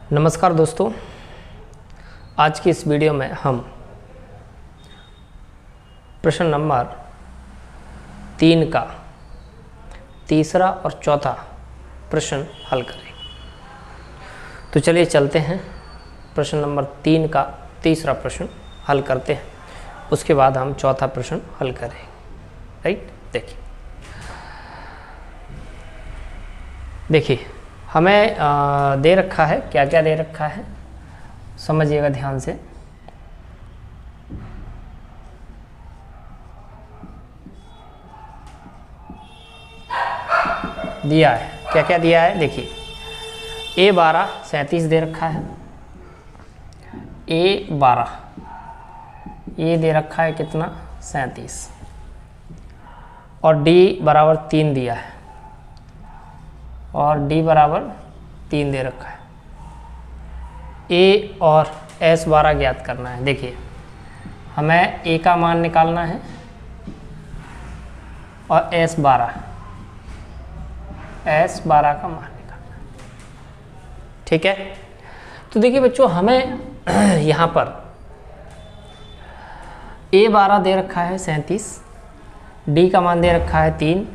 नमस्कार दोस्तों, आज की इस वीडियो में हम प्रश्न नंबर 3 का तीसरा और चौथा प्रश्न हल करें। तो चलिए चलते हैं, प्रश्न नंबर 3 का तीसरा प्रश्न हल करते हैं, उसके बाद हम चौथा प्रश्न हल करें। राइट, देखिए हमें दे रखा है, क्या क्या दे रखा है समझिएगा ध्यान से। दिया है, क्या क्या दिया है देखिए। A12 37 दे रखा है, A12 ये दे रखा है कितना 37, और D बराबर 3 दिया है, और D बराबर 3 दे रखा है। A और S12 ज्ञात करना है। देखिए हमें A का मान निकालना है और S12 का मान निकालना है। ठीक है, तो देखिए बच्चों हमें यहाँ पर A12 दे रखा है 37, D का मान दे रखा है 3,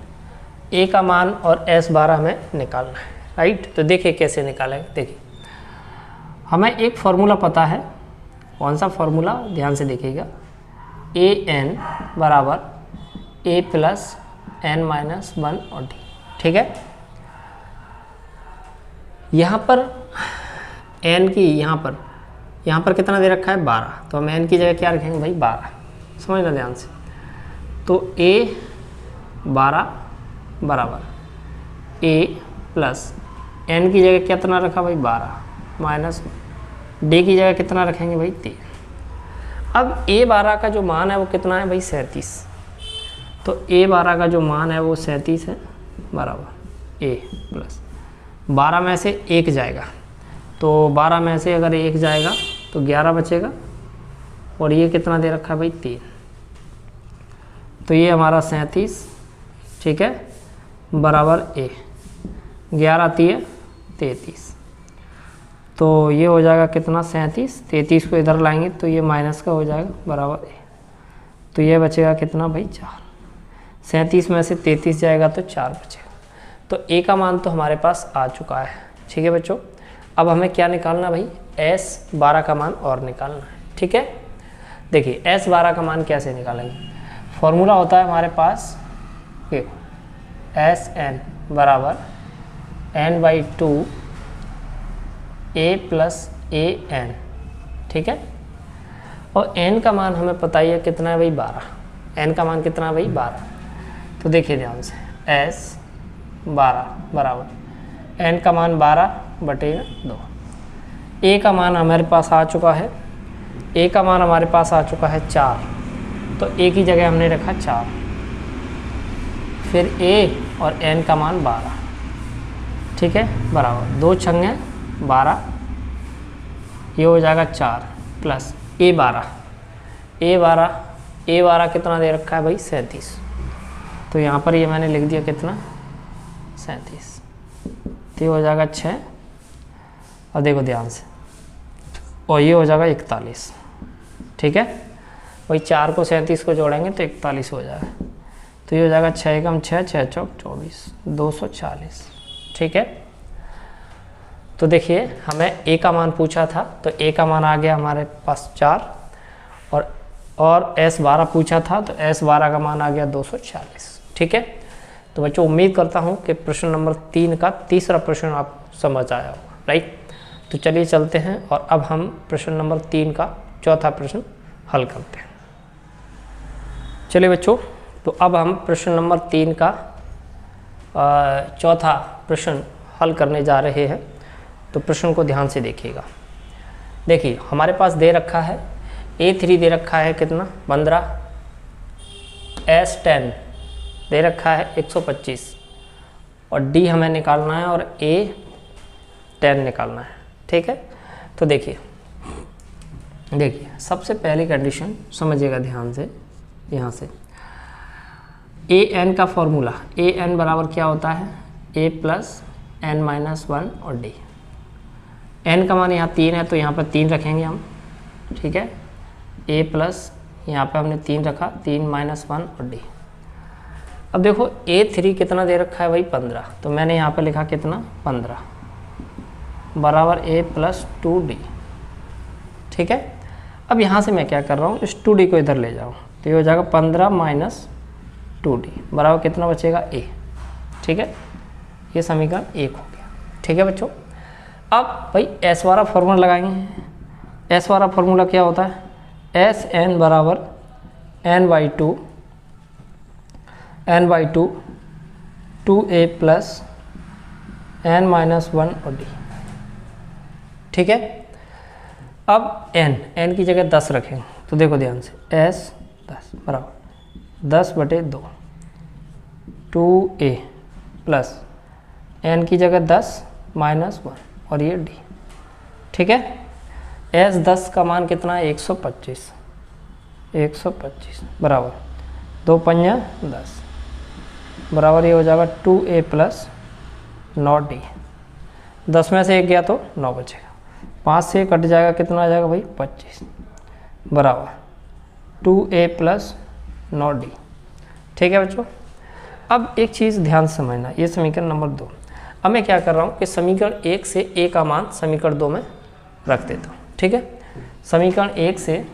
A का मान और S12 हमें निकालना है। राइट, तो देखिए कैसे निकालेंगे। देखिए हमें एक फॉर्मूला पता है, कौन सा फॉर्मूला ध्यान से देखिएगा। AN बराबर A प्लस N माइनस 1 और D। ठीक है, यहाँ पर N की यहाँ पर कितना दे रखा है 12, तो हम N की जगह क्या रखेंगे भाई 12। समझना ध्यान से, तो A12 बराबर A प्लस N की जगह कितना रखा भाई 12 माइनस D की जगह कितना रखेंगे भाई 3। अब A12 का जो मान है वो कितना है भाई 37, तो A12 का जो मान है वो 37 है, बराबर A प्लस 12 में से 1 जाएगा, तो 12 में से अगर 1 जाएगा तो 11 बचेगा, और ये कितना दे रखा है भाई 3, तो ये हमारा 37 ठीक है बराबर A। 11 3 33, तो ये हो जाएगा कितना 37, 33 को इधर लाएंगे तो ये माइनस का हो जाएगा बराबर A, तो ये बचेगा कितना भाई 4। 37 में से 33 जाएगा तो 4 बचेगा, तो A का मान तो हमारे पास आ चुका है। ठीक है बच्चों, अब हमें क्या निकालना भाई S12 का मान और निकालना है। ठीक है, देखिए S12 का मान कैसे निकालेंगे। फॉर्मूला होता है हमारे पास Sn बराबर n/2 A प्लस AN। ठीक है, और n का मान हमें पता ही है कितना है भाई 12। n का मान कितना है भाई 12, तो देखिए ध्यान से S12 बराबर n का मान 12/2। A का मान हमारे पास आ चुका है, A का मान हमारे पास आ चुका है 4, तो A की जगह हमने रखा 4, फिर A और N का मान 12। ठीक है, बराबर 2 छंगे 12, ये हो जाएगा 4 प्लस A12 कितना दे रखा है भाई 37, तो यहाँ पर ये मैंने लिख दिया कितना 37, तो ये हो जाएगा 6, और देखो ध्यान से, और ये हो जाएगा 41। ठीक है, वही 4 को 37 को जोड़ेंगे तो 41 हो जाएगा, तो ये हो जाएगा 6 कम 6 6 चौक 24 240। ठीक है, तो देखिए हमें A का मान पूछा था, तो A का मान आ गया हमारे पास 4, और S12 पूछा था, तो S12 का मान आ गया 240। ठीक है, तो बच्चों उम्मीद करता हूँ कि प्रश्न नंबर 3 का तीसरा प्रश्न आप समझ आया होगा। राइट, तो चलिए चलते हैं और अब हम प्रश्न नंबर 3 का चौथा प्रश्न हल करते हैं। चलिए बच्चों, तो अब हम प्रश्न नंबर 3 का चौथा प्रश्न हल करने जा रहे हैं। तो प्रश्न को ध्यान से देखिएगा। देखिए हमारे पास दे रखा है A3 दे रखा है कितना 15, S10 दे रखा है 125, और D हमें निकालना है और A10 निकालना है। ठीक है, तो देखिए सबसे पहली कंडीशन समझिएगा ध्यान से। यहाँ से AN का फॉर्मूला, AN बराबर क्या होता है A प्लस N माइनस 1 और D। n का मान यहाँ 3 है तो यहाँ पर 3 रखेंगे हम, ठीक है। a प्लस यहाँ पे हमने 3 रखा, 3 माइनस 1 और d। अब देखो a3 कितना दे रखा है भाई 15, तो मैंने यहाँ पे लिखा कितना 15 बराबर a प्लस 2d, ठीक है। अब यहाँ से मैं क्या कर रहा हूँ, इस 2d को इधर ले जाऊँ तो ये हो जाएगा 15 माइनस 2d बराबर कितना बचेगा a, ठीक है। ये समीकरण 1 हो गया, ठीक है बच्चों। अब भाई s वाला फॉर्मूला लगाएंगे। s वाला फॉर्मूला क्या होता है, एस एन बराबर n/2 2a plus n minus 1 और d, ठीक है। अब n की जगह 10 रखेंगे तो देखो ध्यान से, s 10 बराबर 10/2 2a प्लस n की जगह 10 माइनस 1 और ये d, ठीक है। s 10 का मान कितना है 125 बराबर 2 पंजा 10 बराबर ये हो जाएगा 2a प्लस 9d। 10 में से 1 गया तो 9 बचेगा, 5 से कट जाएगा, कितना आ जाएगा भाई 25 बराबर 2a प्लस 9d, ठीक है बच्चों। अब एक चीज़ ध्यान से समझना, ये समीकरण नंबर 2। अब मैं क्या कर रहा हूँ कि समीकरण 1 से a का मान समीकरण 2 में रख देता हूँ, ठीक है। समीकरण 1 से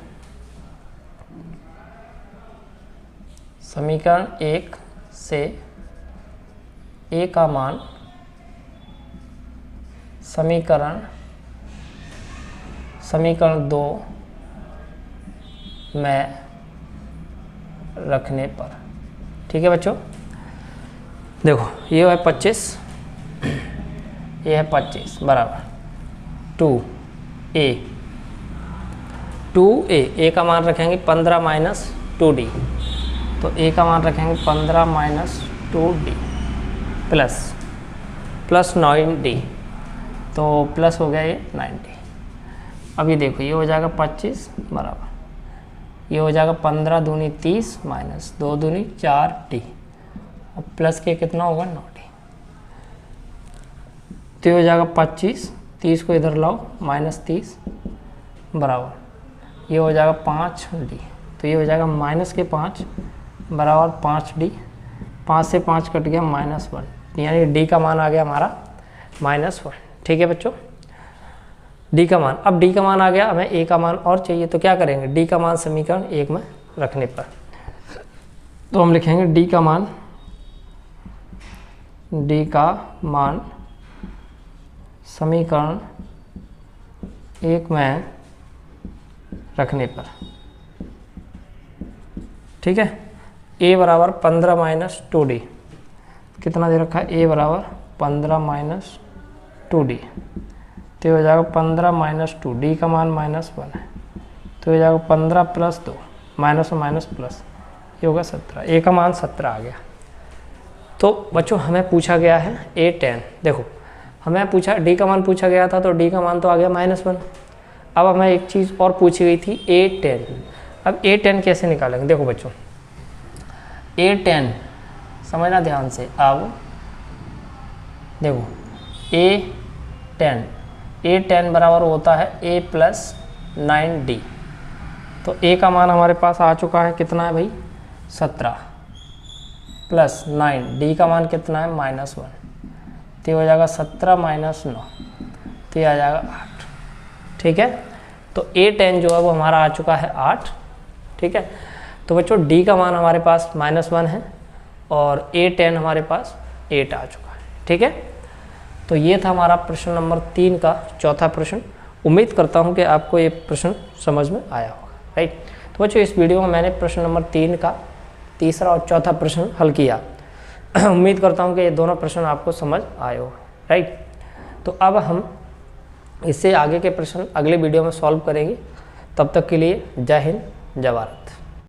a का मान समीकरण 2 में रखने पर, ठीक है बच्चों। देखो ये है 25, ये है 25 बराबर 2a का मान रखेंगे 15 माइनस 2d, तो a का मान रखेंगे 15 माइनस 2d प्लस 9d, तो प्लस हो गया ये 9d। अब ये देखो ये हो जाएगा 25 बराबर ये हो जाएगा 15 दूनी 30 माइनस 2 दूनी 4d, अब प्लस के कितना होगा 9d, तो ये हो जाएगा 25, 30 को इधर लाओ माइनस 30 बराबर ये हो जाएगा 5d, तो ये हो जाएगा माइनस के 5 बराबर 5d, 5 से 5 कट गया माइनस 1, यानी d का मान आ गया हमारा -1, ठीक है बच्चों। d का मान, अब d का मान आ गया, हमें a का मान और चाहिए, तो क्या करेंगे, d का मान समीकरण 1 में रखने पर तो हम लिखेंगे d का मान समीकरण 1 में रखने पर, ठीक है। a बराबर 15 माइनस 2d, कितना दे रखा है, a बराबर 15 माइनस 2d, तो हो जाएगा 15 माइनस 2, d का मान -1 है, तो हो जाएगा 15 प्लस 2 माइनस और माइनस प्लस, ये होगा 17, a का मान 17 आ गया। तो बच्चों हमें पूछा गया है a10, देखो हमें पूछा d का मान पूछा गया था, तो d का मान तो आ गया -1। अब हमें एक चीज़ और पूछी गई थी a10, अब a10 कैसे निकालेंगे, देखो बच्चों a10 समझना ध्यान से। अब देखो a10 बराबर होता है a प्लस 9d, तो a का मान हमारे पास आ चुका है, कितना है भाई 17 प्लस 9, d का मान कितना है -1, तो हो जाएगा 17 माइनस 9, तो आ जाएगा 8, ठीक है। तो a10 जो है वो हमारा आ चुका है 8, ठीक है। तो बच्चों d का मान हमारे पास -1 है और a10 हमारे पास 8 आ चुका है, ठीक है। तो ये था हमारा प्रश्न नंबर 3 का चौथा प्रश्न। उम्मीद करता हूँ कि आपको ये प्रश्न समझ में आया होगा, राइट। तो बच्चों इस वीडियो में मैंने प्रश्न नंबर 3 का तीसरा और चौथा प्रश्न हल किया। उम्मीद करता हूँ कि ये दोनों प्रश्न आपको समझ आए होगा, राइट। तो अब हम इससे आगे के प्रश्न अगले वीडियो में सॉल्व करेंगे। तब तक के लिए जय हिंद, जय भारत।